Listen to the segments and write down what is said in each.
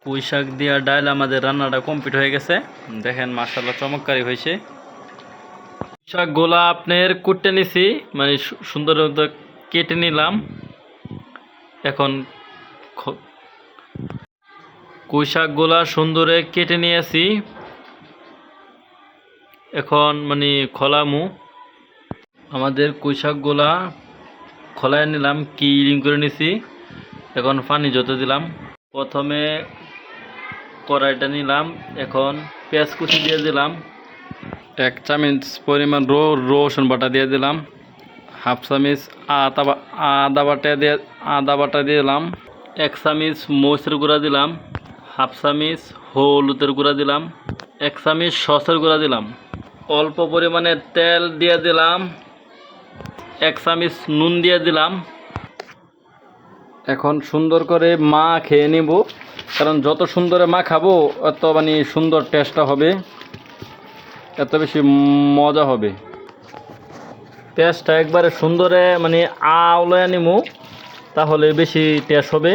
পুঁই শাক দিয়া ডাল আমাদের রান্নাটা কমপ্লিট হয়ে গেছে। দেখেন মাশাআল্লাহ চমৎকারই হয়েছে। শাকগুলা আপনার কুটে নিছি, মানে সুন্দর কেটে নিলাম। এখন পুঁই শাকগুলা সুন্দরে কেটে নিয়েছি। এখন মানে খোলামু। আমাদের পুঁই শাকগুলা খোলায় নিলাম, ক্লিন করে নিছি। এখন পানি যতে দিলাম। প্রথমে কড়াইটা নিলাম, এখন পেঁয়াজ কুচি দিয়ে দিলাম। 1 চামচ পরিমাণ রসুন বাটা দিয়ে দিলাম। হাফ চামচ আদা বাটা দিয়ে দিলাম। 1 চামচ মরিচের গুঁড়া দিলাম। হাফ চামচ হলুদের গুঁড়া দিলাম। 1 চামচ সসের গুঁড়া দিলাম। অল্প পরিমাণে তেল দিয়ে দিলাম। 1 চামচ নুন দিয়ে দিলাম। এখন সুন্দর করে খেয়ে নিব, কারণ যত সুন্দরে খাবো তত মানে সুন্দর টেস্টটা হবে, এত বেশি মজা হবে। পেঁয়াজটা একবারে সুন্দরে মানে আওলায় নিমু, তাহলে বেশি টেস্ট হবে।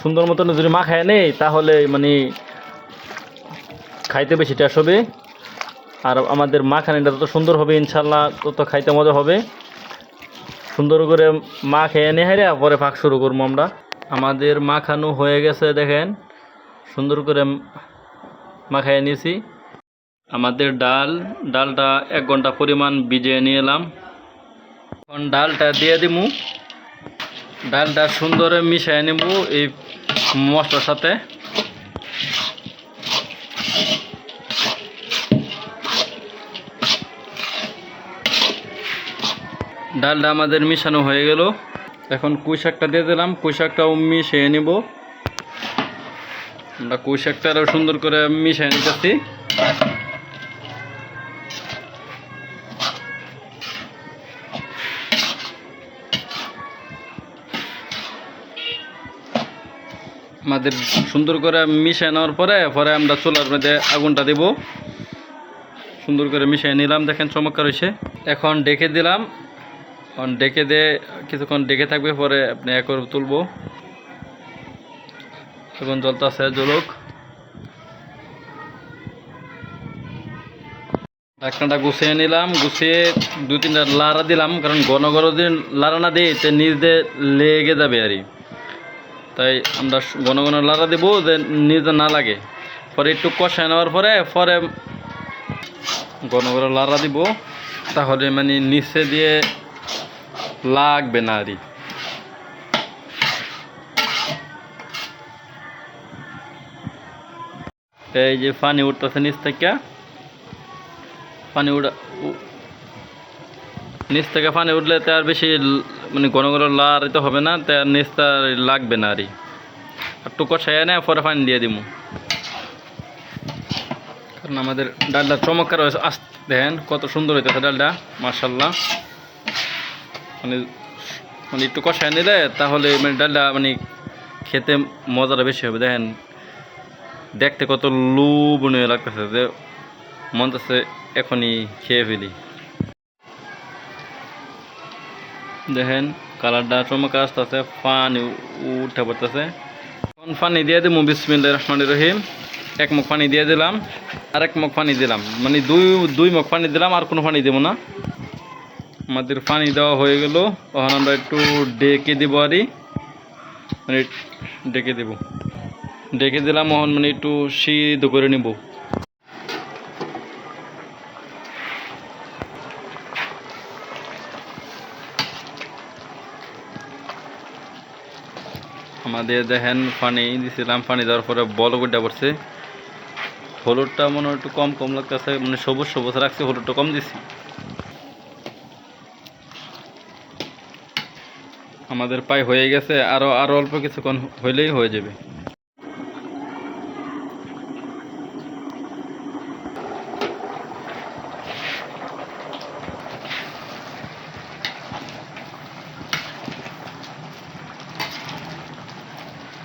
সুন্দর মতন যদি খায় নেই তাহলে মানে খাইতে বেশি টেস্ট হবে। আর আমাদের মাখানিটা তত সুন্দর হবে ইনশাল্লাহ, তত খাইতে মজা হবে। সুন্দর করে খেয়ে নিয়ে হাইরা পরে ফাঁক শুরু করবো আমরা। আমাদের মাখানো হয়ে গেছে, দেখেন সুন্দর করে মাখাইয়ে নিয়েছি। আমাদের ডালটা 1 ঘন্টা পরিমাণ ভিজিয়ে নিয়ে এলাম। এখন ডালটা দিয়ে দিমু। ডালটা সুন্দরে মিশিয়ে নেব এই মশলার সাথে। ডালটা আমাদের মিশানো হয়ে গেল। এখন পুঁই শাকটা দিয়ে দিলাম। পুঁই শাকটাও মিশিয়ে নিব। আমরা পুঁই শাকটা আরও সুন্দর করে মিশিয়ে নিতেছি। আমাদের সুন্দর করে মিশিয়ে নেওয়ার পরে আমরা চুলার মধ্যে আগুনটা দেব। সুন্দর করে মিশিয়ে নিলাম, দেখেন চমৎকার হয়েছে। এখন ডেকে দিলাম। এখন ডেকে দিয়ে কিছুক্ষণ ডেকে থাকবে, পরে আপনি করে তুলব। এখন জলটা আছে, জলক। ঢাকনাটা গুছিয়ে নিলাম। গুছিয়ে 2-3টা লাড়া দিলাম, কারণ ঘন দিন লাড়া না দিয়ে নিচ দিয়ে লেগে যাবে আর কি। তাই আমরা ঘন লাড়া দেবো যে নিজে না লাগে। পরে একটু কষায় নেওয়ার পরে ঘন লাড়া দিব, তাহলে মানে নিচে দিয়ে লাগবে না আর কি। এই যে পানি উঠতেছে নিচ থেকে, নিচ থেকে পানি উঠলে তার বেশি মানে ঘন লাড়াইতে হবে না, তার নিচটা লাগবে না আর কি। একটু কষাইয়া নেয় পরে পানি দিয়ে দিব। কারণ আমাদের ডালটা চমৎকার হয়েছে। দেখেন কত সুন্দর হইতেছে ডালটা, মাশাআল্লাহ। মানে একটু কষায় নিলে তাহলে মানে ডালটা মানে খেতে মজাটা বেশি হবে। দেখেন দেখতে কত লোভনীয় লাগতেছে, যে মন চাচ্ছে এখনই খেয়ে ফেলি। দেখেন কালারটা চমৎকার আসতেছে, পানি উঠে পড়তেছে। এখন পানি দিয়ে দিব। বিসমিল্লাহির রহমানির রহিম। 1 মুখ পানি দিয়ে দিলাম, আর 1 মুখ পানি দিলাম, মানে দুই মুখ পানি দিলাম, আর কোনো পানি দেব না। আমাদের পানি দেওয়া হয়ে গেল। তখন আমরা একটু ডেকে দেবো আর মানে ডেকে দিলাম। এখন মানে একটু সিদ্ধ করে নিব। আমাদের দেখেন পানি দিয়েছিলাম, পানি দেওয়ার পরে বলক উঠে পড়ছে। হলুদটা মনে হয় একটু কম লাগতেছে, মানে সবুজ রাখছি, হলুদটা কম দিছি। আমাদের প্রায় হয়ে গেছে, আরো অল্প কিছুক্ষণ হইলেই হয়ে যাবে।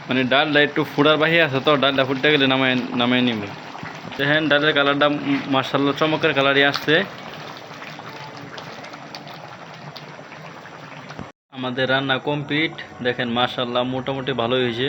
মানে ডালটা একটু ফুটার বাহিরে আছে, তো ডালটা ফুটতে গেলে নামাই নিব। দেখেন ডালের কালারটা মাশাআল্লাহ চমৎকার কালারই আসছে। আমাদের রান্না কমপ্লিট। দেখেন মাশাআল্লাহ মোটামুটি ভালোই হয়েছে।